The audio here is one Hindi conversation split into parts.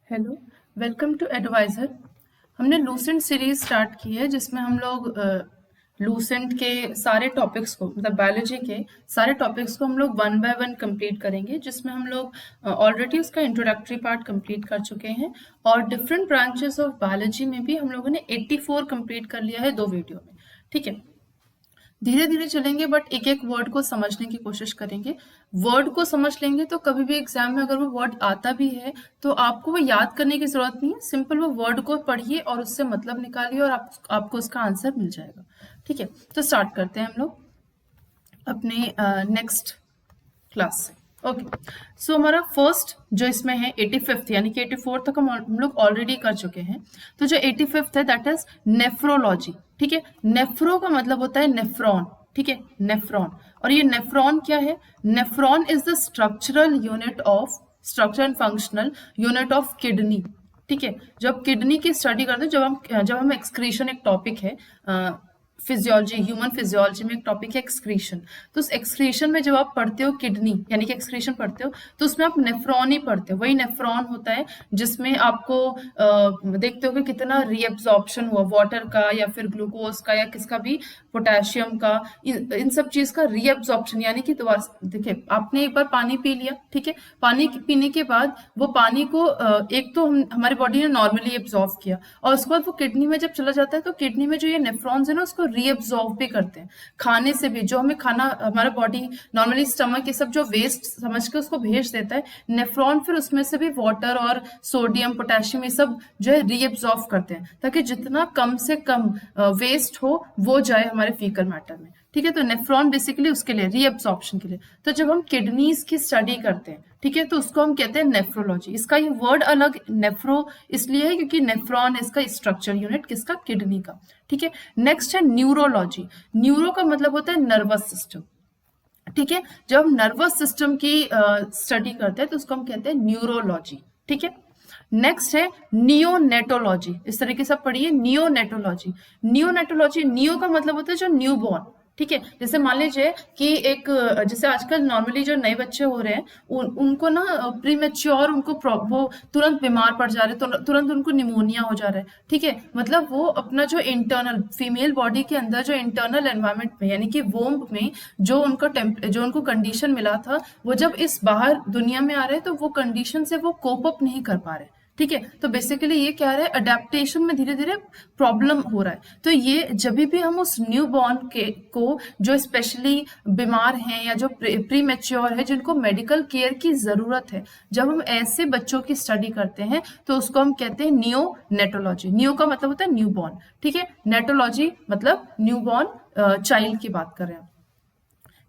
Hello, welcome to adviser. हमने लूसेंट सीरीज स्टार्ट की है जिसमें हम लोग लूसेंट के सारे टॉपिक्स को मतलब बायोलॉजी के सारे टॉपिक्स को हम लोग वन बाय वन कंप्लीट करेंगे, जिसमें हम लोग ऑलरेडी उसका इंट्रोडक्टरी पार्ट कंप्लीट कर चुके हैं और डिफरेंट ब्रांचेस ऑफ बायोलॉजी में भी हम लोगों ने 84 कंप्लीट कर लिया है 2 वीडियो में। ठीक है, धीरे धीरे चलेंगे बट एक एक वर्ड को समझने की कोशिश करेंगे। वर्ड को समझ लेंगे तो कभी भी एग्जाम में अगर वो वर्ड आता भी है तो आपको वो याद करने की जरूरत नहीं है, सिंपल वो वर्ड को पढ़िए और उससे मतलब निकालिए और आपको उसका आंसर मिल जाएगा। ठीक है, तो स्टार्ट करते हैं हम लोग अपने नेक्स्ट क्लास से। ओके, सो हमारा फर्स्ट जो इसमें है 85th यानी कि 84 तक हम लोग ऑलरेडी कर चुके हैं। तो जो 85th है दैट इज नेफ्रोलॉजी। ठीक है, नेफ्रो का मतलब होता है नेफ्रॉन। ठीक है, नेफ्रॉन। और ये नेफ्रॉन क्या है? Nephron is the structure and functional unit of kidney. ठीक है, जब किडनी की स्टडी करते हैं, जब हम एक्सक्रीशन एक टॉपिक है फिजियोलॉजी, ह्यूमन फिजियोलॉजी में एक टॉपिक है एक्सक्रीशन। तो उस एक्सक्रीशन में जब आप पढ़ते हो किडनी यानी कि एक्सक्रीशन पढ़ते हो तो उसमें आप नेफ्रॉन ही पढ़ते हो। वही नेफ्रॉन होता है जिसमें आपको देखते हो कि कितना रीएब्जॉर्प्शन हुआ वाटर का या फिर ग्लूकोज का या किसका भी, पोटेशियम का, इन सब चीज का रीएब्जॉर्प्शन। यानी कि दोबारा देखिए, आपने एक बार पानी पी लिया, ठीक है, पानी पीने के बाद वो पानी को एक तो हमारी बॉडी ने नॉर्मली एब्जॉर्व किया और उसके बाद वो किडनी में जब चला जाता है तो किडनी में जो ये नेफ्रॉन्स है ना उसको रीअब्जॉर्व भी करते हैं। खाने से भी जो हमें खाना, हमारा बॉडी नॉर्मली स्टमक ये सब जो वेस्ट समझ के उसको भेज देता है, नेफ्रॉन फिर उसमें से भी वाटर और सोडियम पोटेशियम ये सब जो है रीअब्जॉर्व करते हैं ताकि जितना कम से कम वेस्ट हो वो जाए हमारे फीकल मैटर में। ठीक है, तो नेफ्रॉन बेसिकली उसके लिए, रीअब्जॉर्प्शन के लिए। तो जब हम किडनीज की स्टडी करते हैं, ठीक है, तो उसको हम कहते हैं नेफ्रोलॉजी। इसका ये वर्ड अलग नेफ्रो इसलिए है क्योंकि नेफ्रॉन इसका स्ट्रक्चर यूनिट किसका, किडनी का। ठीक है, नेक्स्ट है न्यूरोलॉजी। न्यूरो का मतलब होता है नर्वस सिस्टम। ठीक है, जब हम नर्वस सिस्टम की स्टडी करते हैं तो उसको हम कहते हैं न्यूरोलॉजी। ठीक है, नेक्स्ट है नियोनेटोलॉजी। इस तरीके से पढ़िए, नियोनेटोलॉजी। नियोनेटोलॉजी, नियो का मतलब होता है जो न्यू बॉर्न। ठीक है, जैसे मान लीजिए कि एक, जैसे आजकल नॉर्मली जो नए बच्चे हो रहे हैं उनको ना प्रीमेच्योर उनको वो तुरंत बीमार पड़ जा रहे हैं, तुरंत उनको निमोनिया हो जा रहा है। ठीक है, मतलब वो अपना जो इंटरनल फीमेल बॉडी के अंदर जो इंटरनल एनवायरमेंट में यानी कि वोम्ब में जो उनको कंडीशन मिला था, वो जब इस बाहर दुनिया में आ रहे हैं तो वो कंडीशन से वो कोप अप नहीं कर पा रहे। ठीक है, तो बेसिकली ये क्या है, अडेप्टेशन में धीरे धीरे प्रॉब्लम हो रहा है। तो ये जब भी हम उस न्यू बॉर्न के को जो स्पेशली बीमार हैं या जो प्री मैच्योर है जिनको मेडिकल केयर की जरूरत है, जब हम ऐसे बच्चों की स्टडी करते हैं तो उसको हम कहते हैं नियोनेटोलॉजी। नियो का मतलब होता है न्यू बॉर्न। ठीक है, नेटोलॉजी मतलब न्यू बॉर्न चाइल्ड की बात कर रहे हैं।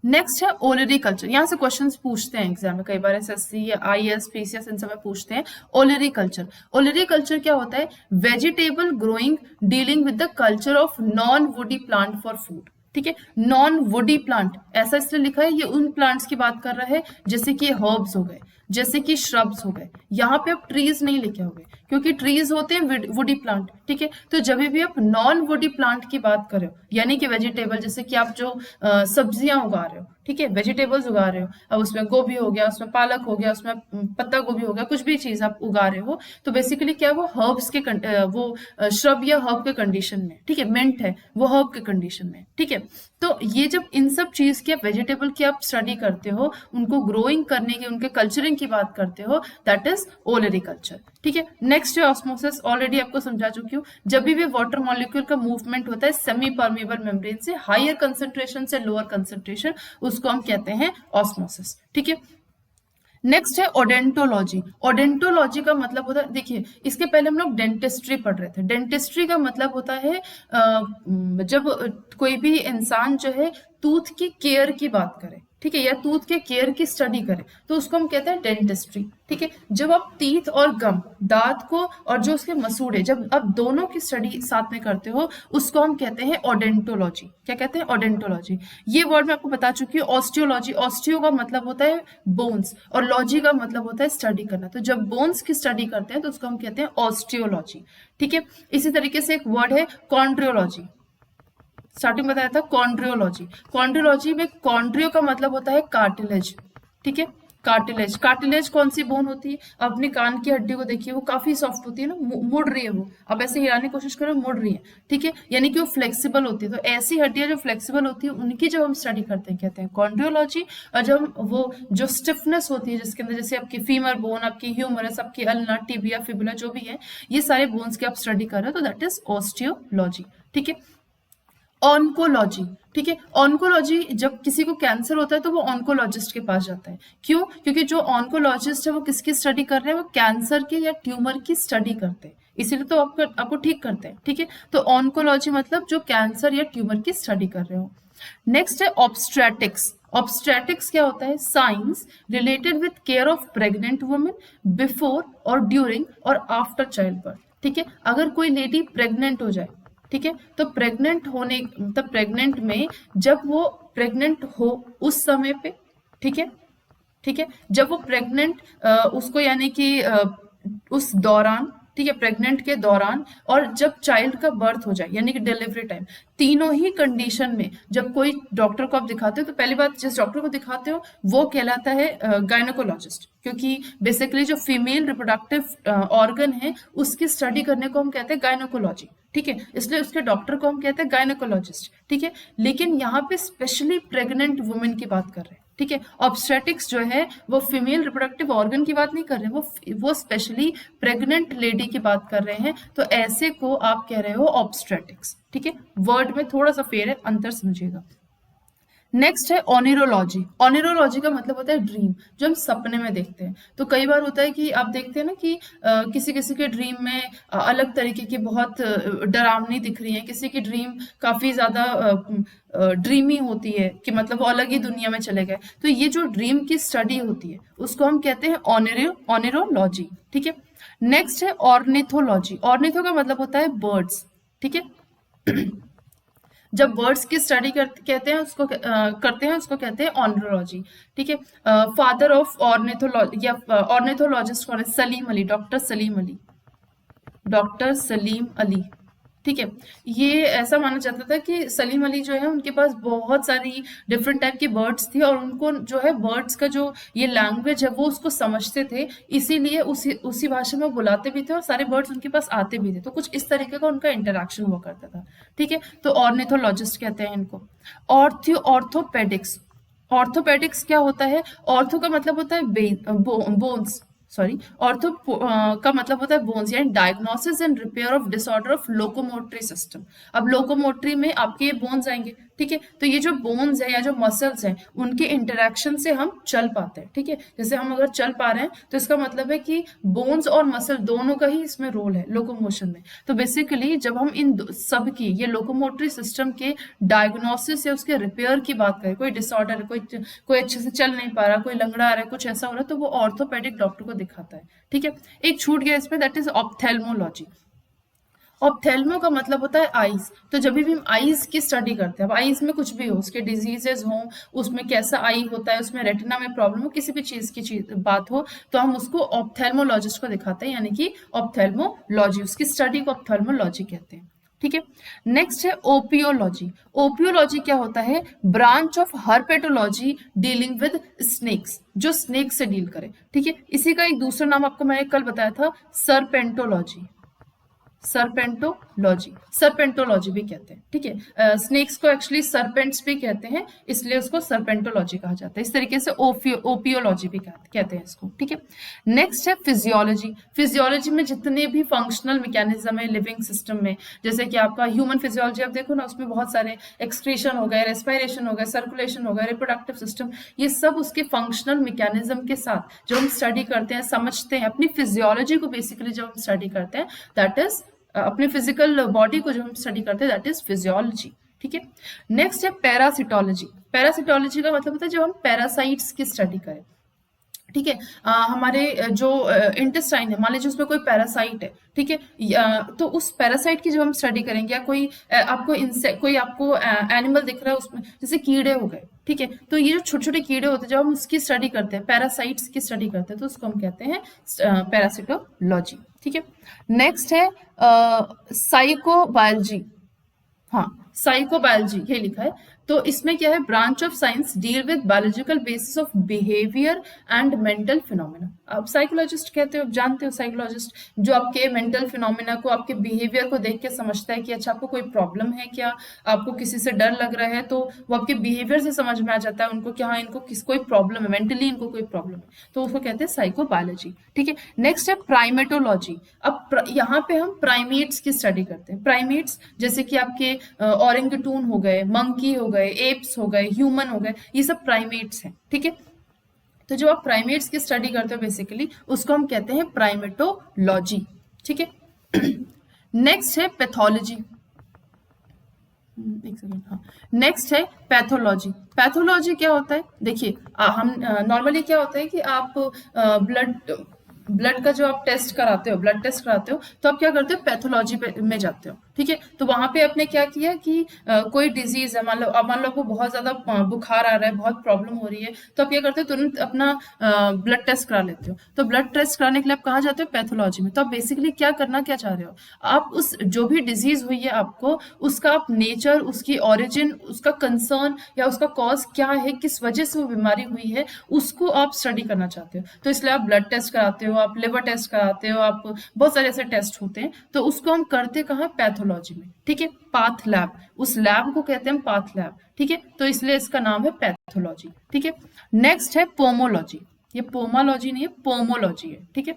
नेक्स्ट है ओलरी कल्चर। यहाँ से क्वेश्चंस पूछते हैं एग्जाम में, कई बार एसएससी या आईएएस पीसीएस इन सब में पूछते हैं। ओलरी कल्चर, ओलरी कल्चर क्या होता है? Vegetable growing dealing with the culture of non woody plant for food. ठीक है, नॉन वुडी प्लांट ऐसा इसलिए लिखा है, ये उन प्लांट्स की बात कर रहा है जैसे कि हर्ब्स हो गए, जैसे कि श्रब्स हो गए। यहाँ पे आप ट्रीज नहीं लिखे होंगे क्योंकि ट्रीज होते हैं वुडी प्लांट। ठीक है, तो जब भी आप नॉन वुडी प्लांट की बात कर रहे हो यानी कि वेजिटेबल, जैसे कि आप जो सब्जियां उगा रहे हो, ठीक है, वेजिटेबल्स उगा रहे हो, अब उसमें गोभी हो गया, उसमें पालक हो गया, उसमें पत्ता गोभी हो गया, कुछ भी चीज आप उगा रहे हो तो बेसिकली क्या, वो हर्ब्स के वो श्रब या हर्ब के कंडीशन में। ठीक है, मिंट है वो हर्ब के कंडीशन में। ठीक है, तो ये जब इन सब चीज की वेजिटेबल की आप स्टडी करते हो, उनको ग्रोइंग करने की, उनके कल्चरिंग की बात करते हो, दैट इज ओलरी कल्चर। ठीक है, नेक्स्ट है ऑस्मोसिस। ऑलरेडी आपको समझा चुकी हूँ, जब भी वाटर मॉलिक्यूल का मूवमेंट होता है सेमी परमेबल मेम्ब्रेन से हायर कंसेंट्रेशन से लोअर कंसेंट्रेशन, उसको हम कहते हैं ऑस्मोसिस। ठीक है, नेक्स्ट है ओडेंटोलॉजी। ओडेंटोलॉजी का मतलब होता है, देखिए इसके पहले हम लोग डेंटिस्ट्री पढ़ रहे थे। डेंटिस्ट्री का मतलब होता है जब कोई भी इंसान जो है टूथ की केयर की बात करे, ठीक है, या टूथ के केयर की स्टडी करे तो उसको हम कहते हैं डेंटिस्ट्री। ठीक है, जब आप टीथ और गम, दांत को और जो उसके मसूड़े, जब आप दोनों की स्टडी साथ में करते हो उसको हम कहते हैं ओडेंटोलॉजी। क्या कहते हैं? ओडेंटोलॉजी। ये वर्ड मैं आपको बता चुकी हूँ। ऑस्टियोलॉजी, ऑस्टियो का मतलब होता है बोन्स और लॉजी का मतलब होता है स्टडी करना। तो जब बोन्स की स्टडी करते हैं तो उसको हम कहते हैं ऑस्टियोलॉजी। ठीक है, इसी तरीके से एक वर्ड है कॉन्ड्रियोलॉजी। स्टार्टिंग बताया था कॉन्ड्रियोलॉजी। कॉन्ड्रियोलॉजी में कॉन्ड्रियो का मतलब होता है कार्टिलेज। ठीक है, कार्टिलेज, कार्टिलेज कौन सी बोन होती है? अपने कान की हड्डी को देखिए, वो काफी सॉफ्ट होती है ना, मुड़ रही है वो, अब ऐसे हिलाने की कोशिश करो, मुड़ रही है, ठीक है, यानी कि वो फ्लेक्सिबल होती है। तो ऐसी हड्डियां जो फ्लेक्सिबल होती है उनकी जब हम स्टडी करते हैं कहते हैं कॉन्ड्रियोलॉजी। और जब वो जो स्टिफनेस होती है जिसके अंदर, जैसे आपकी फीमर बोन, आपकी ह्यूमरस, आपकी अल्ना, टिबिया, फिबुला, जो भी है, ये सारे बोन्स के आप स्टडी कर रहे हो, तो दैट इज ऑस्टियोलॉजी, ठीक है। ऑन्कोलॉजी, ठीक है, ऑन्कोलॉजी, जब किसी को कैंसर होता है तो वो ऑन्कोलॉजिस्ट के पास जाता है। क्यों? क्योंकि जो ऑन्कोलॉजिस्ट है वो किसकी स्टडी कर रहे हैं? वो कैंसर के या ट्यूमर की स्टडी करते हैं, इसीलिए तो आपको ठीक करते हैं, ठीक है। तो ऑन्कोलॉजी मतलब जो कैंसर या ट्यूमर की स्टडी कर रहे हो। नेक्स्ट है ऑब्स्ट्रेटिक्स। ऑब्स्ट्रेटिक्स क्या होता है? Science related with care of pregnant women before और ड्यूरिंग और आफ्टर चाइल्ड बर्थ, ठीक है। अगर कोई लेडी प्रेग्नेंट हो जाए, ठीक है, तो प्रेग्नेंट होने, मतलब प्रेग्नेंट में, जब वो प्रेग्नेंट हो उस समय पे, ठीक है, ठीक है, जब वो प्रेग्नेंट उसको यानी कि उस दौरान, ठीक है, प्रेग्नेंट के दौरान, और जब चाइल्ड का बर्थ हो जाए यानी कि डिलीवरी टाइम, तीनों ही कंडीशन में जब कोई डॉक्टर को आप दिखाते हो, तो पहली बात, जिस डॉक्टर को दिखाते हो वो कहलाता है गायनोकोलॉजिस्ट, क्योंकि बेसिकली जो फीमेल रिप्रोडक्टिव ऑर्गन है उसकी स्टडी करने को हम कहते हैं गायनोकोलॉजी, ठीक है, इसलिए उसके डॉक्टर को हम कहते हैं गायनोकोलॉजिस्ट, ठीक है। लेकिन यहाँ पे स्पेशली प्रेग्नेंट वुमेन की बात कर रहे हैं, ठीक है। ऑब्स्टेटिक्स जो है वो फीमेल रिप्रोडक्टिव ऑर्गन की बात नहीं कर रहे हैं, वो स्पेशली प्रेग्नेंट लेडी की बात कर रहे हैं, तो ऐसे को आप कह रहे हो ऑब्स्टेटिक्स, ठीक है। वर्ड में थोड़ा सा फेर है, अंतर समझिएगा। नेक्स्ट है ऑनिरोलॉजी। ऑनिरोलॉजी का मतलब होता है ड्रीम, जो हम सपने में देखते हैं। तो कई बार होता है कि आप देखते हैं ना कि किसी किसी के ड्रीम में अलग तरीके की बहुत डरावनी दिख रही है, किसी की ड्रीम काफी ज्यादा ड्रीमी होती है कि मतलब वो अलग ही दुनिया में चले गए। तो ये जो ड्रीम की स्टडी होती है उसको हम कहते हैं ऑनिरोलॉजी, ठीक है। नेक्स्ट है ऑर्निथोलॉजी। ऑर्निथो का मतलब होता है बर्ड्स, ठीक है। जब बर्ड्स की स्टडी कहते हैं उसको करते हैं उसको कहते हैं ऑर्निथोलॉजी, ठीक है। फादर ऑफ ऑर्निथोलॉजी या ऑर्निथोलॉजिस्ट कौन है? सलीम अली, डॉक्टर सलीम अली, डॉक्टर सलीम अली, ठीक है। ये ऐसा माना जाता था कि सलीम अली जो है उनके पास बहुत सारी डिफरेंट टाइप की बर्ड्स थी, और उनको जो है बर्ड्स का जो ये लैंग्वेज है वो उसको समझते थे, इसीलिए उसी भाषा में वो बुलाते भी थे और सारे बर्ड्स उनके पास आते भी थे। तो कुछ इस तरीके का उनका इंटरेक्शन हुआ करता था, ठीक है। तो ऑर्निथोलॉजिस्ट कहते हैं इनको। ऑर्थोपेडिक्स। ऑर्थोपेडिक्स क्या होता है? ऑर्थो का मतलब होता है बोन्स, सॉरी, ऑर्थो का मतलब होता है बोन्स, यानी diagnosis and repair of disorder of locomotory system. अब लोकोमोटरी में आपके बोन्स आएंगे, ठीक है। तो ये जो बोन्स है या जो मसल्स हैं उनके इंटरेक्शन से हम चल पाते हैं, ठीक है। जैसे हम अगर चल पा रहे हैं तो इसका मतलब है कि बोन्स और मसल दोनों का ही इसमें रोल है लोकोमोशन में। तो बेसिकली जब हम इन सब की, ये लोकोमोटरी सिस्टम के डायग्नोसिस या उसके रिपेयर की बात करें, कोई डिसऑर्डर, कोई अच्छे से चल नहीं पा रहा, कोई लंगड़ा आ रहा है, कुछ ऐसा हो रहा है, तो वो ऑर्थोपेडिक डॉक्टर को दिखाता है, ठीक है। एक छूट गया इसमें, दैट इज ऑप्थेल्मोलॉजी। ऑप्थेल्मो का मतलब होता है आईज। तो जब भी हम आईज की स्टडी करते हैं, अब आईज में कुछ भी हो, उसके डिजीजेस हो, उसमें कैसा आई होता है, उसमें रेटिना में प्रॉब्लम हो, किसी भी चीज की बात हो, तो हम उसको ऑप्थेल्मोलॉजिस्ट को दिखाते हैं, यानी कि ऑप्थेल्मोलॉजी, उसकी स्टडी को ऑप्थेल्मोलॉजी कहते हैं, ठीक है। नेक्स्ट है ओपियोलॉजी। ओपियोलॉजी क्या होता है? Branch of herpetology dealing with snakes, जो स्नेक से डील करे, ठीक है। इसी का एक दूसरा नाम आपको मैंने कल बताया था, सरपेंटोलॉजी, सर्पेंटोलॉजी, सर्पेंटोलॉजी भी कहते हैं, ठीक है। स्नेक्स को एक्चुअली सर्पेंट्स भी कहते हैं, इसलिए उसको सर्पेंटोलॉजी कहा जाता है। इस तरीके से ओपियोलॉजी भी कहते हैं इसको, ठीक है। नेक्स्ट है फिजियोलॉजी। फिजियोलॉजी में जितने भी फंक्शनल मैकेनिज्म है लिविंग सिस्टम में, जैसे कि आपका ह्यूमन फिजियोलॉजी आप देखो ना, उसमें बहुत सारे एक्सक्रीशन हो गए, रेस्पिरेशन हो गए, सर्कुलेशन हो गए, रिप्रोडक्टिव सिस्टम, ये सब उसके फंक्शनल मैकेनिज्म के साथ जो हम स्टडी करते हैं, समझते हैं, अपनी फिजियोलॉजी को बेसिकली जब हम स्टडी करते हैं, दैट इज अपने फिजिकल बॉडी को जो हम स्टडी करते हैं, दैट इज फिजियोलॉजी, ठीक है। नेक्स्ट है पैरासिटोलॉजी। पैरासिटोलॉजी का मतलब होता है जब हम पैरासाइट्स की स्टडी करें, ठीक है। हमारे जो इंटेस्टाइन है, मान लीजिए उसमें कोई पैरासाइट है, ठीक है, तो उस पैरासाइट की जब हम स्टडी करेंगे, या कोई आपको एनिमल दिख रहा है उसमें, जैसे कीड़े हो गए, ठीक है, तो ये जो छोटे छोटे कीड़े होते हैं जब हम उसकी स्टडी करते हैं, पैरासाइट्स की स्टडी करते हैं, तो उसको हम कहते हैं पैरासिटोलॉजी, ठीक है। नेक्स्ट है साइकोबायोलॉजी। हाँ, साइकोबायोलॉजी ये लिखा है, तो इसमें क्या है, branch of science deal with biological basis of behaviour and mental phenomena. आप साइकोलॉजिस्ट कहते हो, आप जानते हो साइकोलॉजिस्ट जो आपके मेंटल फिनोमिना को, आपके बिहेवियर को देख के समझता है कि अच्छा आपको कोई प्रॉब्लम है क्या, आपको किसी से डर लग रहा है, तो वो आपके बिहेवियर से समझ में आ जाता है उनको कि हाँ इनको कोई प्रॉब्लम है, मेंटली इनको कोई प्रॉब्लम है, तो उसको कहते हैं साइकोबायोलॉजी। ठीक है, नेक्स्ट है प्राइमेटोलॉजी। अब यहाँ पे हम प्राइमेट्स की स्टडी करते हैं। प्राइमेट्स जैसे कि आपके ऑरेंगटून हो गए, मंकी हो गए, एप्स हो गए, ह्यूमन हो गए, ये सब प्राइमेट्स हैं। ठीक है, तो जब आप प्राइमेट्स की स्टडी करते हो बेसिकली उसको हम कहते हैं प्राइमेटोलॉजी। ठीक है, नेक्स्ट है पैथोलॉजी। एक सेकंड, हाँ, नेक्स्ट है पैथोलॉजी। पैथोलॉजी क्या होता है, देखिए हम नॉर्मली क्या होता है कि आप ब्लड का जो आप टेस्ट कराते हो, ब्लड टेस्ट कराते हो, तो आप क्या करते हो, पैथोलॉजी में जाते हो। ठीक है, तो वहां पे आपने क्या किया कि कोई डिजीज है, मान लो आपको बहुत ज्यादा बुखार आ रहा है, बहुत प्रॉब्लम हो रही है, तो आप क्या करते हो, तुरंत अपना ब्लड टेस्ट करा लेते हो। तो ब्लड टेस्ट कराने के लिए आप कहाँ जाते हो, पैथोलॉजी में। तो आप बेसिकली क्या करना क्या चाह रहे हो, आप उस जो भी डिजीज हुई है आपको, उसका आप नेचर, उसकी ओरिजिन, उसका कंसर्न या उसका कॉज क्या है, किस वजह से वो बीमारी हुई है, उसको आप स्टडी करना चाहते हो। तो इसलिए आप ब्लड टेस्ट कराते हो, आप लिवर टेस्ट कराते हो, आप बहुत सारे ऐसे टेस्ट होते हैं, तो उसको हम करते कहाँ, पैथोलॉजी में। ठीक है, पाथ लैब, उस लैब को कहते हैं पाथ लैब। ठीक है, तो इसलिए इसका नाम है पैथोलॉजी। ठीक है, नेक्स्ट है पोमोलॉजी। ये पोमोलॉजी नहीं है, पोमोलॉजी है। ठीक है,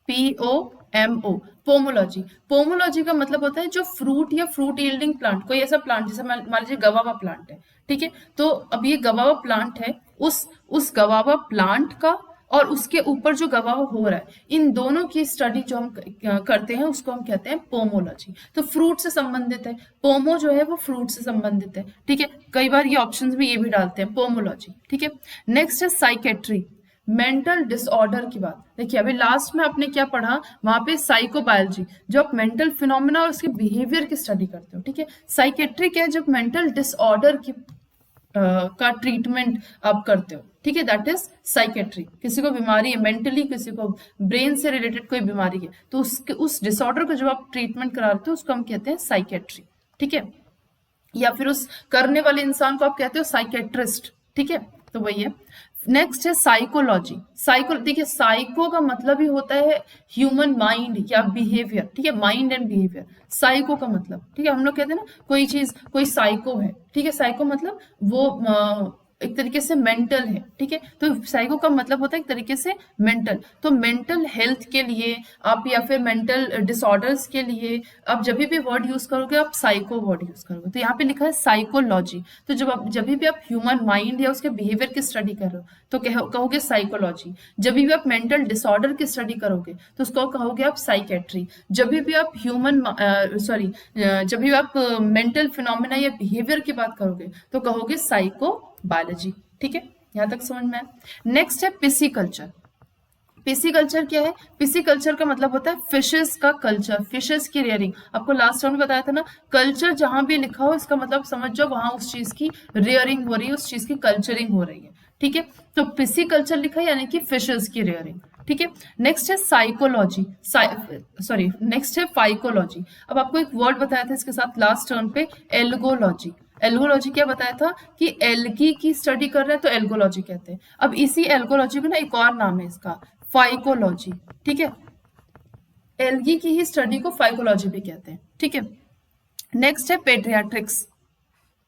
POMO, पोमोलॉजी। पोमोलॉजी का मतलब होता है जो फ्रूट या फ्रूट यील्डिंग प्लांट, कोई ऐसा प्लांट जैसे मान लीजिए गवावा प्लांट है। ठीक है, तो अब ये गवावा प्लांट है, उस गवावा प्लांट का और उसके ऊपर जो गवावा हो रहा है, इन दोनों की स्टडी जो हम करते हैं उसको हम कहते हैं पोमोलॉजी। तो फ्रूट से संबंधित है, पोमो जो है वो फ्रूट से संबंधित है। ठीक है, कई बार ये ऑप्शंस में ये भी डालते हैं, पोमोलॉजी। ठीक है, नेक्स्ट है साइकेट्री, मेंटल डिसऑर्डर की बात। देखिए अभी लास्ट में आपने क्या पढ़ा, वहां पे साइकोबायोलॉजी, जो आप मेंटल फिनोमिना और उसके बिहेवियर की स्टडी करते हो। ठीक है, साइकेट्री क्या है, जब मेंटल डिसऑर्डर की का ट्रीटमेंट आप करते हो। ठीक है, दैट इज साइकेट्री। किसी को बीमारी है मेंटली, किसी को ब्रेन से रिलेटेड कोई बीमारी है, तो उस डिसऑर्डर को जब आप ट्रीटमेंट कराते हो उसको हम कहते हैं साइकेट्री। ठीक है, या फिर उस करने वाले इंसान को आप कहते हो साइकेट्रिस्ट। ठीक है, तो वही है। नेक्स्ट है साइकोलॉजी। देखिए साइको का मतलब ही होता है ह्यूमन माइंड या बिहेवियर। ठीक है, माइंड एंड बिहेवियर, साइको का मतलब। ठीक है, हम लोग कहते हैं ना कोई चीज, कोई साइको है। ठीक है, साइको मतलब वो एक तरीके से मेंटल है। ठीक है, तो साइको का मतलब होता है एक तरीके से मेंटल। तो मेंटल हेल्थ के लिए आप या फिर मेंटल डिसऑर्डर्स के लिए आप जब भी वर्ड यूज करोगे आप साइको वर्ड यूज करोगे। तो यहाँ पे लिखा है साइकोलॉजी। तो जब भी आप ह्यूमन माइंड या उसके बिहेवियर की स्टडी कर रहे हो तो कहोगे साइकोलॉजी। जब भी आप मेंटल डिसऑर्डर की स्टडी करोगे तो उसको कहोगे आप साइकेट्री। जब भी आप जब भी आप मेंटल फिनोमिना या बिहेवियर की बात करोगे तो कहोगे साइकोबायोलॉजी। ठीक है, यहां तक समझ में आया। नेक्स्ट है पिसीकल्चर। पिसीकल्चर क्या है, पिसीकल्चर का मतलब होता है फिशेस का कल्चर, फिशेस की रेयरिंग। आपको लास्ट टाइम बताया था ना, कल्चर जहां भी लिखा हो इसका मतलब समझ जाओ वहां उस चीज की रेयरिंग हो रही है, उस चीज की कल्चरिंग हो रही है। ठीक है, तो पिसीकल्चर लिखा है यानी कि फिशेस की रेयरिंग। ठीक है, नेक्स्ट है साइकोलॉजी, नेक्स्ट है फाइकोलॉजी। अब आपको एक वर्ड बताया था इसके साथ लास्ट टर्न पे, एल्गोलॉजी। एल्गोलॉजी क्या बताया था कि एल्गी की स्टडी कर रहे हैं तो एल्गोलॉजी कहते हैं। अब इसी एल्गोलॉजी को ना एक और नाम है इसका, फाइकोलॉजी। ठीक है, एल्गी की ही स्टडी को फाइकोलॉजी भी कहते हैं। ठीक है, नेक्स्ट है पेडियाट्रिक्स।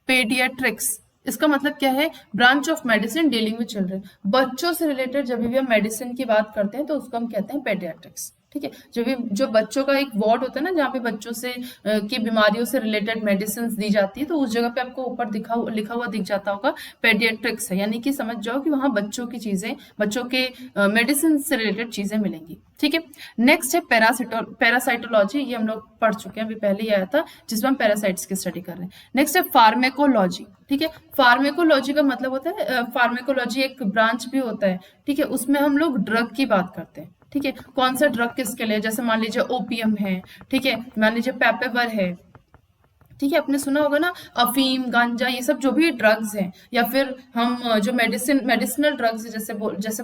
पेडियाट्रिक्स इसका मतलब क्या है, branch of medicine dealing with children. बच्चों से रिलेटेड जब भी हम मेडिसिन की बात करते हैं तो उसको हम कहते हैं पेडियाट्रिक्स। ठीक है, जो बच्चों का एक वार्ड होता है ना जहाँ पे बच्चों से की बीमारियों से रिलेटेड मेडिसिन दी जाती है, तो उस जगह पे आपको ऊपर लिखा हुआ दिख जाता होगा पेडियाट्रिक्स है, यानी कि समझ जाओ कि वहाँ बच्चों की चीजें, बच्चों के मेडिसिन से रिलेटेड चीजें मिलेंगी। ठीक है, नेक्स्ट है पैरासाइटोलॉजी। ये हम लोग पढ़ चुके हैं, अभी पहले ही आया था, जिसमें हम पैरासाइट्स की स्टडी कर रहे हैं। नेक्स्ट है फार्मेकोलॉजी। ठीक है, फार्मेकोलॉजी का मतलब होता है, फार्मेकोलॉजी एक ब्रांच भी होता है। ठीक है, उसमें हम लोग ड्रग की बात करते हैं। ठीक है, कौन सा ड्रग किसके लिए, जैसे मान लीजिए ओपियम है। ठीक है, मान लीजिए पेपेवर है, ठीक है, आपने सुना होगा ना, अफीम, गांजा, ये सब जो भी ड्रग्स हैं, या फिर हम जो मेडिसिनल ड्रग्स है, जैसे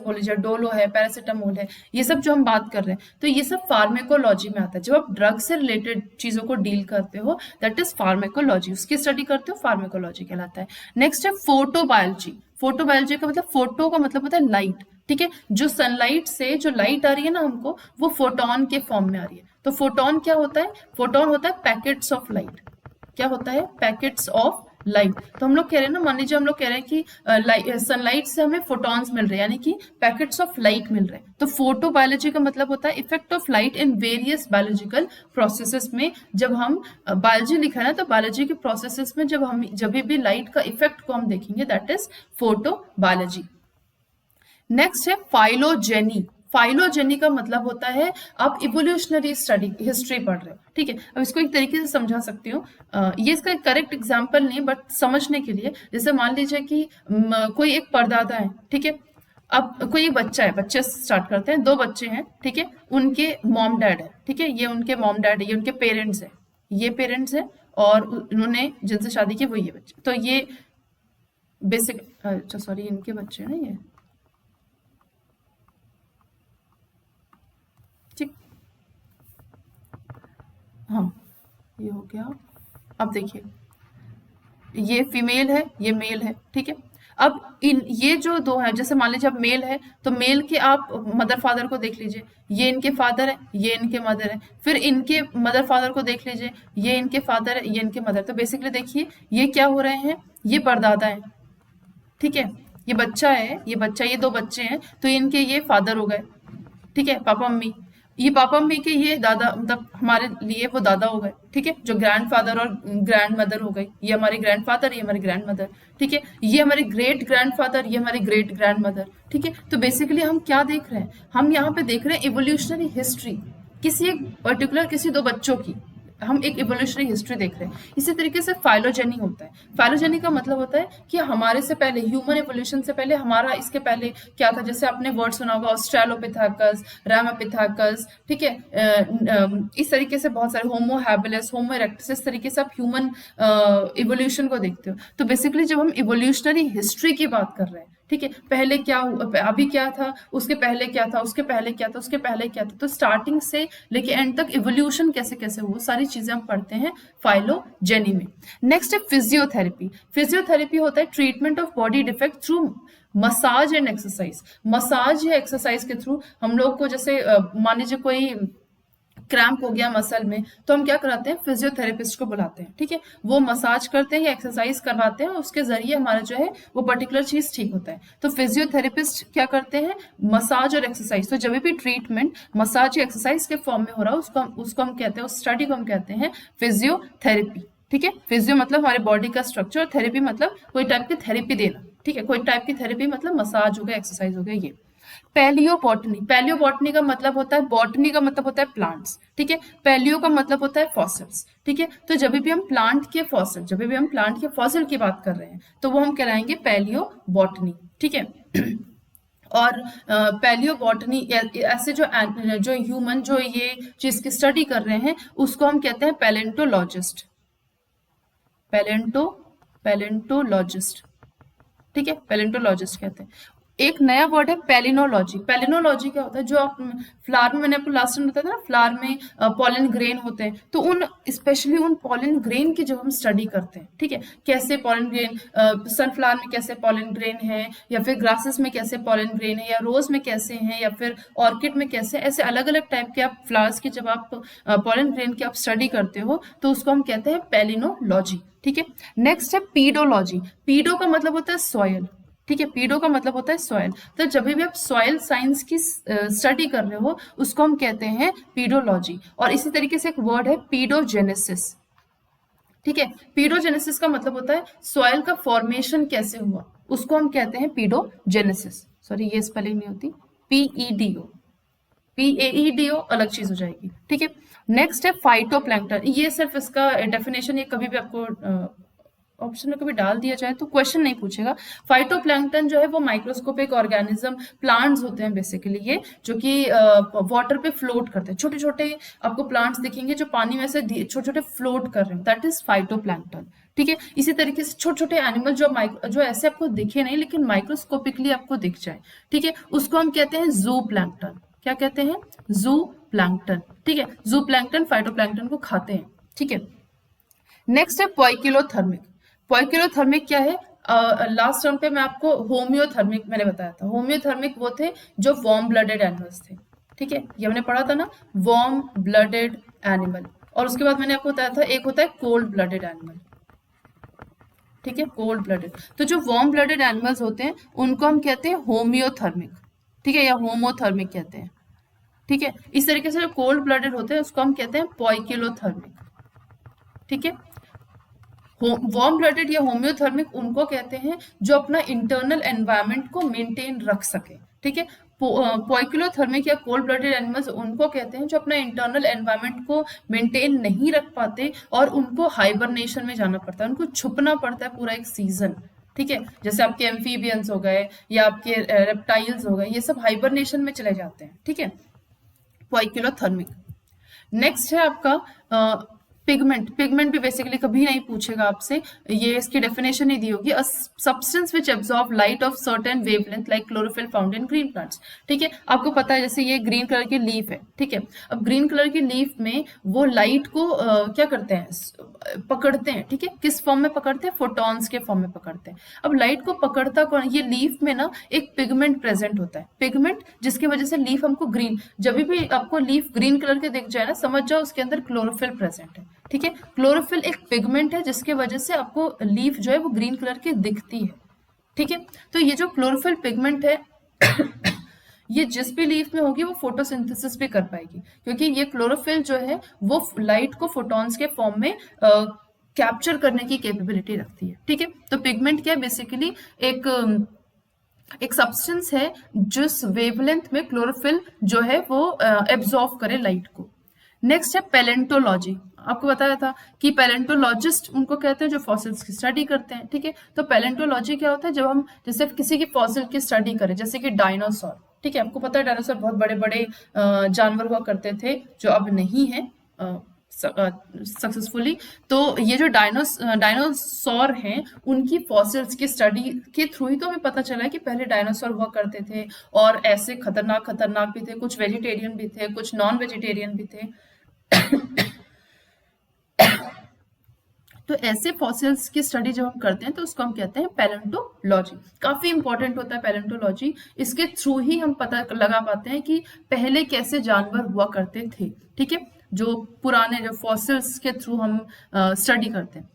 बोले जाए डोलो है, पैरासिटामोल है, ये सब जो हम बात कर रहे हैं, तो ये सब फार्मेकोलॉजी में आता है। जब आप ड्रग से रिलेटेड चीजों को डील करते हो, दैट इज फार्मेकोलॉजी, उसकी स्टडी करते हो, फार्मेकोलॉजी कहलाता है। नेक्स्ट है फोटोबायोलॉजी। फोटोबायोलॉजी का मतलब, फोटो का मतलब होता है लाइट, ठीक है, जो सनलाइट से जो लाइट आ रही है ना हमको, वो फोटोन के फॉर्म में आ रही है। तो फोटोन क्या होता है? फोटोन होता है पैकेट्स ऑफ लाइट। क्या होता है? Packets of light. तो हम लोग कह रहे हैं ना, मान लीजिए हम लोग कह रहे हैं कि सनलाइट से हमें फोटॉन्स मिल रहे हैं, यानी कि पैकेट्स ऑफ लाइट मिल रहे हैं। तो फोटो बायोलॉजी का मतलब होता है effect of light in various biological processes में। जब हम बायोलॉजी लिखा है ना, तो बायोलॉजी के प्रोसेसेस में जब भी लाइट का इफेक्ट को हम देखेंगे, that is photo biology. Next है फाइलोजेनी। फाइलोजेनी का मतलब होता है आप इवोल्यूशनरी स्टडी हिस्ट्री पढ़ रहे हो, ठीक है। अब इसको एक तरीके से समझा सकती हूँ, ये इसका एक करेक्ट एग्जाम्पल नहीं, बट समझने के लिए, जैसे मान लीजिए कि कोई एक परदादा है, ठीक है। अब कोई एक बच्चा है, बच्चे स्टार्ट करते हैं, दो बच्चे हैं, ठीक है, उनके मॉम डैड है, ठीक है, ये उनके मॉम डैड है, ये उनके पेरेंट्स है, ये पेरेंट्स है, और उन्होंने जिनसे शादी की वो ये बच्चे, तो ये बेसिक, अच्छा सॉरी, इनके बच्चे हैं ना ये, ठीक, हाँ, ये हो गया। अब देखिए, ये फीमेल है, ये मेल है, ठीक है। अब ये जो दो हैं, जैसे मान लीजिए अब मेल है, तो मेल के आप मदर फादर को देख लीजिए, ये इनके फादर है, ये इनके मदर है। फिर इनके मदर फादर को देख लीजिए, ये इनके फादर है, ये इनके मदर। तो बेसिकली देखिए ये क्या हो रहे हैं, ये परदादा है, ठीक है, ये बच्चा है, ये बच्चा, ये दो बच्चे हैं, तो इनके ये फादर हो गए, ठीक है, पापा मम्मी। ये पापा मम्मी के ये दादा, मतलब हमारे लिए वो दादा हो गए, ठीक है, जो ग्रैंडफादर और ग्रैंड मदर हो गई। ये हमारे ग्रैंडफादर, ये हमारे ग्रैंड मदर, ठीक है, ये हमारे ग्रेट ग्रैंडफादर, ये हमारे ग्रेट ग्रैंड मदर, ठीक है। तो बेसिकली हम क्या देख रहे हैं, हम यहाँ पे देख रहे हैं इवोल्यूशनरी हिस्ट्री किसी एक पर्टिकुलर, किसी दो बच्चों की, हम एक इवोल्यूशनरी हिस्ट्री देख रहे हैं। इसी तरीके से फाइलोजेनी होता है। फाइलोजेनी का मतलब होता है कि हमारे से पहले, ह्यूमन इवोल्यूशन से पहले, हमारा इसके पहले क्या था। जैसे आपने वर्ड सुना होगा ऑस्ट्रेलोपिथेकस, रामापिथेकस, ठीक है, इस तरीके से बहुत सारे, होमो हैबिलिस, होमो इरेक्टस, इस तरीके से आप ह्यूमन इवोल्यूशन को देखते हो। तो बेसिकली जब हम इवोल्यूशनरी हिस्ट्री की बात कर रहे हैं, ठीक है, पहले क्या हुआ, अभी क्या था, उसके पहले क्या था, उसके पहले क्या था, उसके पहले क्या था, तो स्टार्टिंग से लेके एंड तक इवोल्यूशन कैसे कैसे हुआ, सारी चीजें हम पढ़ते हैं फाइलोजेनी में। नेक्स्ट है फिजियोथेरेपी। फिजियोथेरेपी होता है treatment of body defect through massage and exercise. Massage या एक्सरसाइज के थ्रू हम लोग को, जैसे मान लीजिए कोई क्रैम्प हो गया मसल में, तो हम क्या कराते हैं, फिजियोथेरेपिस्ट को बुलाते हैं, ठीक है, वो मसाज करते हैं या एक्सरसाइज करवाते हैं, उसके जरिए हमारा जो है वो पर्टिकुलर चीज ठीक होता है। तो फिजियोथेरेपिस्ट क्या करते हैं, मसाज और एक्सरसाइज। तो जब भी ट्रीटमेंट मसाज या एक्सरसाइज के फॉर्म में हो रहा है, उसको हम कहते हैं, उस स्टडी को हम कहते हैं फिजियोथेरेपी, ठीक है। फिजियो मतलब हमारे बॉडी का स्ट्रक्चर, और थेरेपी मतलब कोई टाइप की थेरेपी देना, ठीक है, कोई टाइप की थेरेपी मतलब मसाज हो गया, एक्सरसाइज हो गया, ये। पैलियोबॉटनी। पैलियोबॉटनी का मतलब होता है, बॉटनी का मतलब होता है प्लांट्स, ठीक है, पैलियो का मतलब होता है फॉसिल्स, ठीक है। तो जब भी हम प्लांट के फॉसिल, जब भी हम प्लांट के फॉसिल की बात कर रहे हैं, तो वो हम कहलाएंगे पैलियोबॉटनी, ठीक है। और पैलियोबॉटनी ऐसे जो ह्यूमन जो ये चीज की स्टडी कर रहे हैं, उसको हम कहते हैं पैलेंटोलॉजिस्ट। पैलेंटोलॉजिस्ट, ठीक है, पैलेंटोलॉजिस्ट कहते हैं। एक नया वर्ड है पेलिनोलॉजी। पेलिनोलॉजी क्या होता है, जो आप फ्लावर में, मैंने आपको लास्ट टाइम बताया था ना, फ्लावर में पॉलन ग्रेन होते हैं, तो उन स्पेशली उन पॉलन ग्रेन की जब हम स्टडी करते हैं, ठीक है, कैसे पॉलन ग्रेन, सनफ्लावर में कैसे पॉलन ग्रेन है, या फिर ग्रासेस में कैसे पॉलन ग्रेन है, या रोज में कैसे हैं, या फिर ऑर्किड में कैसे, ऐसे अलग अलग टाइप के आप फ्लावर्स की जब आप पॉलन ग्रेन की आप स्टडी करते हो, तो उसको हम कहते हैं पेलिनोलॉजी, ठीक है। नेक्स्ट है पीडोलॉजी। पीडो का मतलब होता है सॉयल, ठीक है, पीडो का मतलब होता है सॉयल। तो जब भी आप सॉयल साइंस की स्टडी कर रहे हो, उसको हम कहते हैं पीडोलॉजी। और इसी तरीके से एक वर्ड है पीडोजेनेसिस, ठीक है। पीडोजेनेसिस का मतलब होता है सॉयल का फॉर्मेशन कैसे हुआ, उसको हम कहते हैं पीडोजेनेसिस। सॉरी, ये स्पेलिंग नहीं होती, PEDO, PAEDO अलग चीज हो जाएगी, ठीक है। नेक्स्ट है फाइटोप्लैंक्टन। ये सिर्फ इसका डेफिनेशन, ये कभी भी आपको ऑप्शन में कभी डाल दिया जाए तो क्वेश्चन नहीं पूछेगा। फाइटोप्लैंक्टन जो है वो माइक्रोस्कोपिक ऑर्गेनिज्म, प्लांट्स होते हैं बेसिकली ये, जो कि वाटर पे फ्लोट करते हैं। छोटे छोटे आपको प्लांट्स दिखेंगे जो पानी में से छोटे छोटे फ्लोट कर रहे हैं, दैट इज फाइटोप्लैंक्टन। ठीक है, इसी तरीके से छोटे छोटे एनिमल जो ऐसे आपको दिखे नहीं लेकिन माइक्रोस्कोपिकली आपको दिख जाए, ठीक है, उसको हम कहते हैं जू प्लैंक्टन। क्या कहते हैं? जू प्लैंक्टन। ठीक है, जू प्लैंक्टन फाइटोप्लैंक्टन को खाते हैं। ठीक है, नेक्स्ट है पोइकिलोथर्मिक। पोइकिलोथर्मिक क्या है? लास्ट टर्म पे मैं आपको होम्योथर्मिक मैंने बताया था। होम्योथर्मिक वो थे जो वार्म ब्लडेड एनिमल्स थे। ठीक है, ये हमने पढ़ा था ना, वार्म ब्लडेड एनिमल। और उसके बाद मैंने आपको बताया था एक होता है कोल्ड ब्लडेड एनिमल। ठीक है, कोल्ड ब्लडेड। तो जो वार्म ब्लडेड एनिमल्स होते हैं उनको हम कहते हैं होम्योथर्मिक। ठीक है, या होमोथर्मिक कहते हैं। ठीक है, इस तरीके से जो कोल्ड ब्लडेड होते हैं उसको हम कहते हैं पोइकिलोथर्मिक। ठीक है, वार्म ब्लडेड या होम्योथर्मिक उनको कहते हैं जो अपना इंटरनल एनवायरनमेंट को मेंटेन रख सके। ठीक है, पोइकिलोथर्मिक या कोल्ड ब्लडेड एनिमल्स उनको कहते हैं जो अपना इंटरनल एनवायरनमेंट को मेंटेन नहीं रख पाते और उनको हाइबरनेशन में जाना पड़ता है, उनको छुपना पड़ता है पूरा एक सीजन। ठीक है, जैसे आपके एम्फीबियंस हो गए या आपके रेप्टाइल्स हो गए, ये सब हाइबरनेशन में चले जाते हैं। ठीक है, पोइकिलोथर्मिक। नेक्स्ट है आपका पिगमेंट। पिगमेंट भी बेसिकली कभी नहीं पूछेगा आपसे, ये इसकी डेफिनेशन ही दी होगी, a substance which absorb light of certain wavelength like chlorophyll found in green plants. ठीक है, आपको पता है जैसे ये ग्रीन कलर की लीफ है। ठीक है, अब ग्रीन कलर की लीफ में वो लाइट को क्या करते हैं? पकड़ते हैं। ठीक है, किस फॉर्म में पकड़ते हैं? फोटॉन्स के फॉर्म में पकड़ते हैं। अब लाइट को पकड़ता कौन? ये लीफ में ना एक पिगमेंट प्रेजेंट होता है, पिगमेंट जिसकी वजह से लीफ हमको ग्रीन, जब भी आपको लीफ ग्रीन कलर के दिख जाए ना, समझ जाओ उसके अंदर क्लोरोफिल प्रेजेंट है। ठीक है, क्लोरोफिल एक पिगमेंट है जिसके वजह से आपको लीफ जो है वो ग्रीन कलर की दिखती है। ठीक है, तो ये जो क्लोरोफिल पिगमेंट है ये जिस भी लीफ में होगी वो फोटोसिंथेसिस भी कर पाएगी, क्योंकि ये क्लोरोफिल जो है वो लाइट को फोटॉन्स के फॉर्म में कैप्चर करने की कैपेबिलिटी रखती है। ठीक है, तो पिगमेंट क्या है? बेसिकली एक सब्सटेंस है जिस वेवलेंथ में क्लोरोफिल जो है वो एब्जॉर्व करे लाइट को। नेक्स्ट है पैलेंटोलॉजी। आपको बताया था कि पैलेंटोलॉजिस्ट उनको कहते हैं जो फॉसिल्स की स्टडी करते हैं। ठीक है, तो पैलेंटोलॉजी क्या होता है? जब हम जैसे किसी की फॉसिल की स्टडी करें, जैसे कि डायनासोर। ठीक है, आपको पता है डायनासोर बहुत बड़े बड़े जानवर हुआ करते थे जो अब नहीं है सक्सेसफुली। तो ये जो डायनासोर हैं उनकी फॉसिल्स की स्टडी के थ्रू ही तो हमें पता चला है कि पहले डायनासोर हुआ करते थे और ऐसे खतरनाक खतरनाक भी थे, कुछ वेजिटेरियन भी थे, कुछ नॉन वेजिटेरियन भी थे। तो ऐसे फॉसिल्स की स्टडी जब हम करते हैं तो उसको हम कहते हैं पैलेंटोलॉजी। काफी इंपॉर्टेंट होता है पैलेंटोलॉजी, इसके थ्रू ही हम पता लगा पाते हैं कि पहले कैसे जानवर हुआ करते थे। ठीक है, जो पुराने जो फॉसिल्स के थ्रू हम स्टडी करते हैं।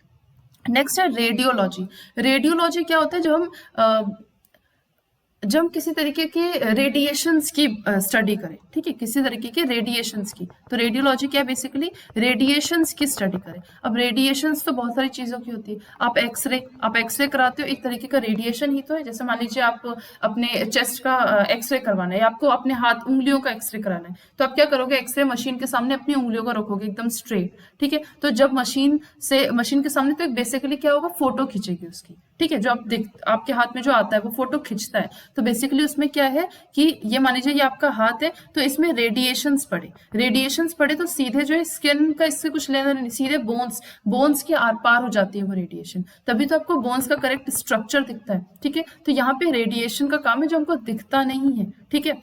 नेक्स्ट है रेडियोलॉजी। रेडियोलॉजी क्या होता है? जब हम किसी तरीके के रेडिएशंस की स्टडी करें। ठीक है, किसी तरीके के रेडिएशंस की, तो रेडियोलॉजी क्या है? बेसिकली रेडिएशंस की स्टडी करें। अब रेडिएशंस तो बहुत सारी चीजों की होती है। आप एक्सरे कराते हो, एक तरीके का रेडिएशन ही तो है। जैसे मान लीजिए आप अपने चेस्ट का एक्सरे करवाना है या आपको अपने हाथ उंगलियों का एक्सरे कराना है, तो आप क्या करोगे? एक्सरे मशीन के सामने अपनी उंगलियों को रखोगे एकदम स्ट्रेट। ठीक है, तो जब मशीन के सामने, तो बेसिकली क्या होगा? फोटो खींचेगी उसकी। ठीक है, जो आपके हाथ में जो आता है वो फोटो खींचता है। तो बेसिकली उसमें क्या है कि ये मान लीजिए ये आपका हाथ है, तो इसमें रेडिएशंस पड़े तो सीधे जो है स्किन का इससे कुछ लेना नहीं, सीधे बोन्स के आर पार हो जाती है वो रेडिएशन, तभी तो आपको बोन्स का करेक्ट स्ट्रक्चर दिखता है। ठीक है, तो यहाँ पे रेडिएशन का काम है जो हमको दिखता नहीं है। ठीक है,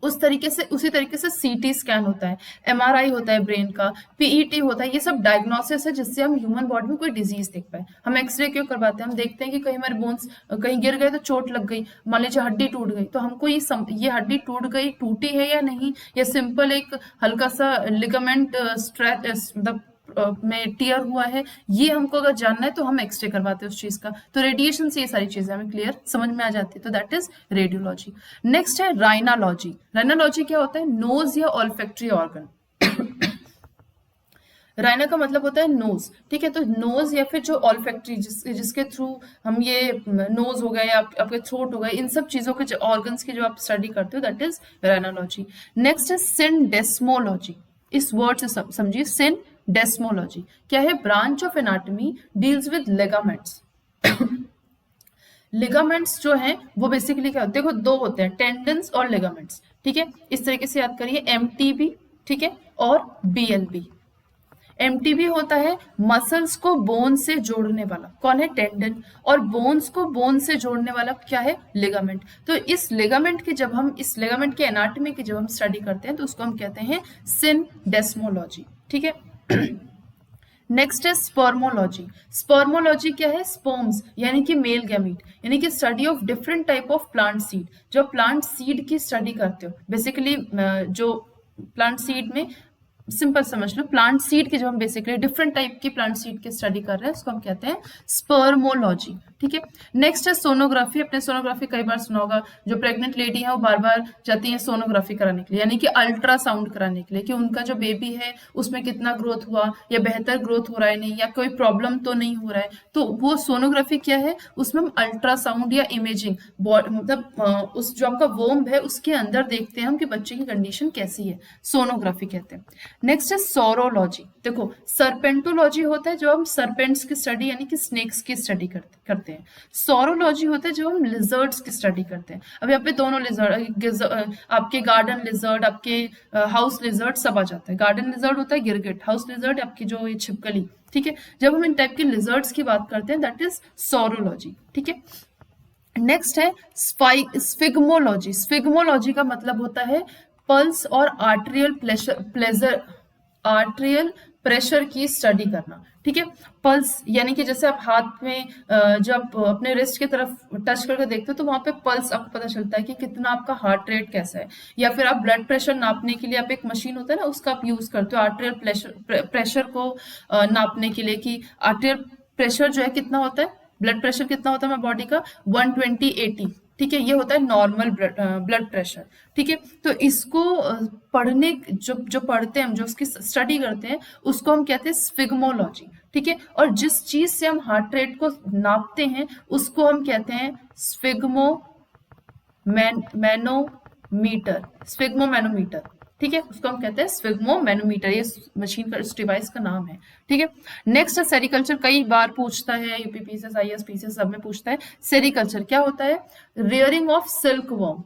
उसी तरीके से सीटी स्कैन होता है, एमआरआई होता है ब्रेन का, पीईटी होता है। ये सब डायग्नोसिस है जिससे हम ह्यूमन बॉडी में कोई डिजीज देख पाए। हम एक्सरे क्यों करवाते हैं? हम देखते हैं कि कहीं हमारे बोन्स कहीं गिर गए तो चोट लग गई, मान लीजिए हड्डी टूट गई, तो हमको ये हड्डी टूटी है या नहीं, या सिंपल एक हल्का सा लिगामेंट स्ट्रेच मतलब में टियर हुआ है, ये हमको अगर जानना है तो हम एक्सरे करवाते हैं उस चीज का। तो रेडिएशन से ये सारी चीजें हमें क्लियर समझ में आ जाती है, तो दैट इज रेडियोलॉजी। नेक्स्ट है राइनालॉजी। राइनालॉजी क्या होता है? नोज या ऑल्फैक्टरी ऑर्गन। राइना का मतलब होता है नोज। ठीक है, तो नोज या फिर जो ऑल्फैक्टरी जिसके थ्रू हम ये नोज हो गए या आपके थ्रोट हो गए, इन सब चीजों के ऑर्गन्स की जो आप स्टडी करते हो, दैट इज राइनालॉजी। नेक्स्ट है सिंडेस्मोलॉजी। इस वर्ड से समझिए, डेस्मोलॉजी क्या है? Branch of anatomy deals with ligaments. Ligaments जो हैं वो बेसिकली क्या होते हैं? देखो दो होते हैं, टेंडन्स और लिगामेंट्स, ठीक है? इस तरीके से याद करिए, एमटीबी, ठीक है, और बीएलबी। एमटीबी होता है मसल्स को बोन से जोड़ने वाला, कौन है? टेंडन। और बोन्स को बोन से जोड़ने वाला क्या है? लिगामेंट। तो इस लिगामेंट की जब हम इस लिगामेंट के एनाटॉमी की जब हम स्टडी करते हैं तो उसको हम कहते हैं सिनडेस्मोलॉजी, ठीक है। नेक्स्ट है स्पर्मोलॉजी। स्पर्मोलॉजी क्या है? स्पर्म्स यानी कि मेल गैमीट, यानी कि study of different type of plant seed. जो प्लांट सीड की स्टडी करते हो बेसिकली, जो प्लांट सीड में सिंपल समझ लो, प्लांट सीड की जो हम बेसिकली डिफरेंट टाइप की प्लांट सीड की स्टडी कर रहे हैं उसको हम कहते हैं स्पर्मोलॉजी, ठीक है। नेक्स्ट है सोनोग्राफी। अपने सोनोग्राफी कई बार सुना होगा, जो प्रेग्नेंट लेडी है वो बार बार जाती है सोनोग्राफी कराने के लिए, यानी कि अल्ट्रासाउंड कराने के लिए कि उनका जो बेबी है उसमें कितना ग्रोथ हुआ या बेहतर ग्रोथ हो रहा है नहीं, या कोई प्रॉब्लम तो नहीं हो रहा है। तो वो सोनोग्राफी क्या है? उसमें हम अल्ट्रासाउंड या इमेजिंग मतलब उस जो आपका वोम्ब है उसके अंदर देखते हैं हम कि बच्चे की कंडीशन कैसी है, सोनोग्राफी कहते हैं। नेक्स्ट है सोरोलॉजी। देखो सर्पेंटोलॉजी होता है जो हम सर्पेंट्स की स्टडी यानी कि स्नेक्स की स्टडी करते हैं। सोरोलॉजी होता है जो हम लिजर्ड्स की स्टडी करते हैं। अब यहाँ पे दोनों लिजर्ड, आपके गार्डन लिजर्ड, आपके हाउस लिजर्ड सब आ जाता है। गार्डन लिजर्ड होता है गिरगिट, हाउस लिजर्ड आपकी जो ये छिपकली, ठीक है। जब हम इन टाइप के लिजर्ड्स की बात करते हैं दैट इज सोरोलॉजी, ठीक है। नेक्स्ट है स्फिग्मोलॉजी। स्फिग्मोलॉजी का मतलब होता है पल्स और आर्ट्रियल प्रेशर की स्टडी करना, ठीक है। पल्स यानी कि जैसे आप हाथ में जब अपने रिस्ट की तरफ टच करके देखते हो तो वहां पे पल्स आपको पता चलता है कि कितना आपका हार्ट रेट कैसा है। या फिर आप ब्लड प्रेशर नापने के लिए आप एक मशीन होता है ना उसका आप यूज करते हो आर्ट्रियल प्रेशर को नापने के लिए, कि आर्ट्रियल प्रेशर जो है कितना होता है, ब्लड प्रेशर कितना होता है हमारी बॉडी का, 120/80, ठीक है। ये होता है नॉर्मल ब्लड प्रेशर, ठीक है। तो इसको पढ़ने जो पढ़ते हैं हम, जो उसकी स्टडी करते हैं उसको हम कहते हैं स्फिग्मोलॉजी, ठीक है। और जिस चीज से हम हार्ट रेट को नापते हैं उसको हम कहते हैं स्फिग्मोमैनोमीटर, ठीक है। उसको हम कहते हैं स्फिग्मोमैनोमीटर, ये मशीन का, इस डिवाइस का नाम है, ठीक है। नेक्स्ट है सेरिकल्चर। कई बार पूछता है यूपीपीसीएस, आईएएस, सब में पूछता है। सेरिकल्चर क्या होता है? Rearing of silk worm.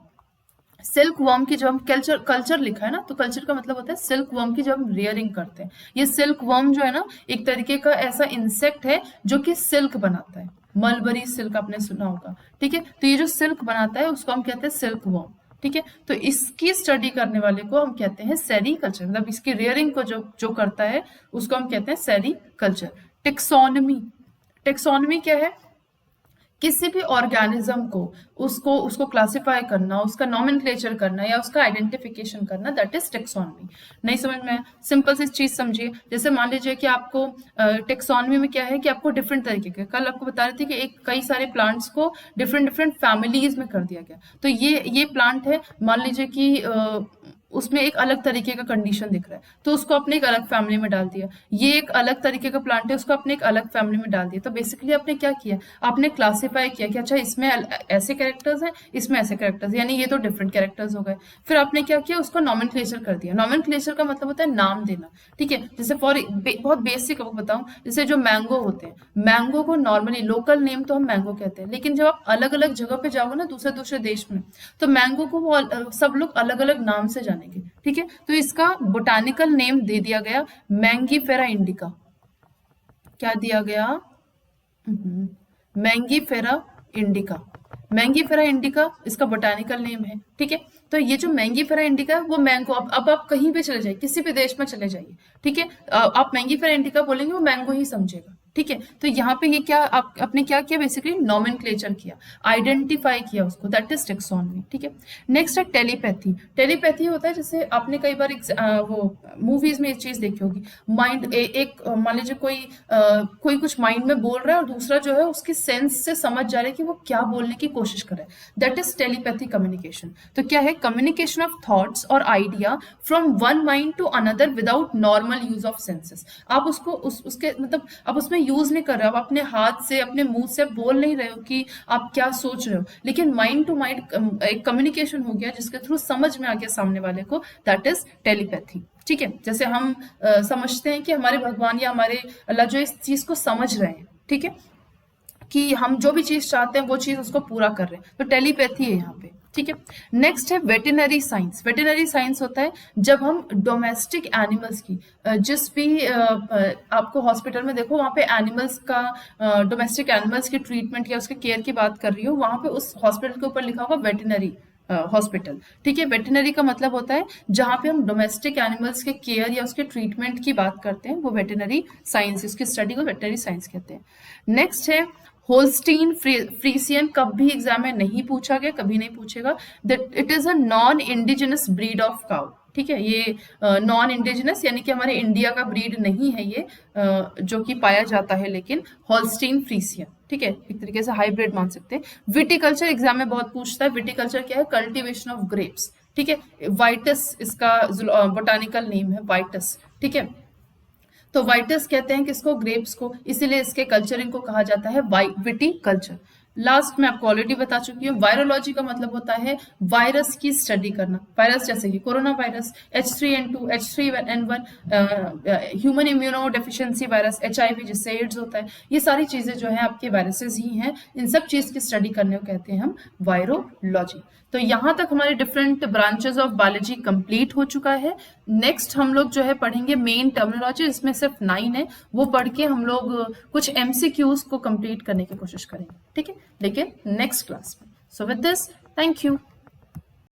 Silk worm की जब हम कल्चर लिखा है ना, तो कल्चर का मतलब होता है सिल्क वर्म की जब हम रियरिंग करते हैं। ये सिल्क वर्म जो है ना एक तरीके का ऐसा इंसेक्ट है जो कि सिल्क बनाता है। मलबरी सिल्क आपने सुना होगा, ठीक है। तो ये जो सिल्क बनाता है उसको हम कहते हैं सिल्क वर्म, ठीक है। तो इसकी स्टडी करने वाले को हम कहते हैं सेरीकल्चर, मतलब इसकी रियरिंग को जो करता है उसको हम कहते हैं सेरीकल्चर। टेक्सोनमी। टेक्सोनमी क्या है? किसी भी ऑर्गेनिज्म को उसको क्लासिफाई करना, उसका नॉमेनक्लेचर करना या उसका आइडेंटिफिकेशन करना, दैट इज टेक्सोनमी। नहीं समझ में? सिंपल सी चीज समझिए, जैसे मान लीजिए कि आपको टेक्सोनमी में क्या है कि आपको डिफरेंट तरीके के, कल आपको बता रही थी कि एक कई सारे प्लांट्स को डिफरेंट फैमिलीज में कर दिया गया। तो ये प्लांट है, मान लीजिए कि उसमें एक अलग तरीके का कंडीशन दिख रहा है तो उसको अपने एक अलग फैमिली में डाल दिया। ये एक अलग तरीके का प्लांट है, उसको अपने एक अलग फैमिली में डाल दिया। तो बेसिकली आपने क्या किया? आपने क्लासिफाई किया कि अच्छा इसमें ऐसे कैरेक्टर्स हैं, इसमें ऐसे कैरेक्टर्स, यानी ये तो डिफरेंट कैरेक्टर्स हो गए। फिर आपने क्या किया? उसको नॉमेनक्लेचर कर दिया। नॉमेनक्लेचर का मतलब होता है नाम देना, ठीक है। जैसे बहुत बेसिक आपको बताऊं, जैसे जो मैंगो होते हैं, मैंगो को नॉर्मली लोकल नेम तो हम मैंगो कहते हैं, लेकिन जब आप अलग अलग जगह पे जाओगे ना दूसरे देश में, तो मैंगो को वो सब लोग अलग अलग नाम से जानेंगे, ठीक है। तो इसका बोटानिकल नेम दे दिया गया मैंगीफेरा इंडिका। क्या दिया गया? Mangifera indica. मैंगीफेरा इंडिका इसका बोटानिकल नेम है, ठीक है। तो ये जो मैंगीफेरा इंडिका वो मैंगो, अब आप कहीं पे चले जाइए, किसी भी देश में चले जाइए, ठीक है, आप मैंगीफेरा इंडिका बोलेंगे वो मैंगो ही समझेगा, ठीक है। तो यहाँ पे ये क्या आपने क्या किया? बेसिकली नॉमेनक्लेचर किया, आइडेंटिफाई किया उसको, दैट इज टेक्सोनमी, ठीक है। नेक्स्ट है टेलीपैथी। टेलीपैथी होता है जैसे आपने कई बार वो मूवीज में एक चीज देखी होगी, माइंड एक मान लीजिए कोई कुछ माइंड में बोल रहा है और दूसरा जो है उसकी सेंस से समझ जा रहा है कि वो क्या बोलने की कोशिश कर रहा है, दैट इज टेलीपैथी कम्युनिकेशन। तो क्या है? कम्युनिकेशन ऑफ थॉट्स और idea from one mind to another without normal use of senses. आप उसको उसके मतलब आप उसमें यूज नहीं कर रहे हो, आप अपने हाथ से अपने मुंह से बोल नहीं रहे हो कि आप क्या सोच रहे हो, लेकिन माइंड टू माइंड एक कम्युनिकेशन हो गया जिसके थ्रू समझ में आ गया सामने वाले को, दैट इज टेलीपैथी। ठीक है, जैसे हम समझते हैं कि हमारे भगवान या हमारे अल्लाह जो इस चीज को समझ रहे हैं, ठीक है, कि हम जो भी चीज चाहते हैं वो चीज उसको पूरा कर रहे हैं, तो टेलीपैथी है यहाँ पे, ठीक है। नेक्स्ट है वेटेनरी साइंस। वेटेनरी साइंस होता है जब हम डोमेस्टिक एनिमल्स की जिस भी आपको हॉस्पिटल में देखो वहाँ पे एनिमल्स का डोमेस्टिक एनिमल्स की ट्रीटमेंट या उसके केयर की बात कर रही हो, वहाँ पे उस हॉस्पिटल के ऊपर लिखा होगा वेटेनरी हॉस्पिटल, ठीक है। वेटेनरी का मतलब होता है जहाँ पे हम डोमेस्टिक एनिमल्स के केयर या उसके ट्रीटमेंट की बात करते हैं, वो वेटेनरी साइंस, इसकी स्टडी को वेटेनरी साइंस कहते हैं। नेक्स्ट है होल्स्टीन फ्रीसियन। कभी एग्जाम में नहीं पूछा गया, कभी नहीं पूछेगा। That it is a non indigenous breed of cow, ठीक है। ये नॉन इंडिजिनस यानी कि हमारे इंडिया का ब्रीड नहीं है ये, जो कि पाया जाता है, लेकिन होल्स्टीन फ्रीसियन, ठीक है, एक तरीके से हाइब्रिड मान सकते हैं। विटिकल्चर एग्जाम में बहुत पूछता है। विटिकल्चर क्या है? कल्टीवेशन ऑफ ग्रेप्स, ठीक है। वाइटस इसका बोटानिकल नेम है, वाइटस, ठीक है। तो वाइटस कहते हैं किसको? ग्रेप्स को, इसीलिए इसके कल्चरिंग को कहा जाता है विटिकल्चर। लास्ट में आपको ऑलरेडी बता चुकी हूँ, वायरोलॉजी का मतलब होता है वायरस की स्टडी करना। वायरस जैसे कि corona virus, H3N2, H3N1, human immuno deficiency virus, HIV जिससे एड्स होता है, ये सारी चीजें जो है आपके वायरसेस ही हैं। इन सब चीज की स्टडी करने को कहते हैं हम वायरोलॉजी। तो यहाँ तक हमारे different branches of biology complete हो चुका है। नेक्स्ट हम लोग जो है पढ़ेंगे मेन टर्मिनोलॉजी, इसमें सिर्फ 9 है, वो पढ़ के हम लोग कुछ MCQs को कंप्लीट करने की कोशिश करेंगे, ठीक है, लेकिन नेक्स्ट क्लास में। So with this, thank you.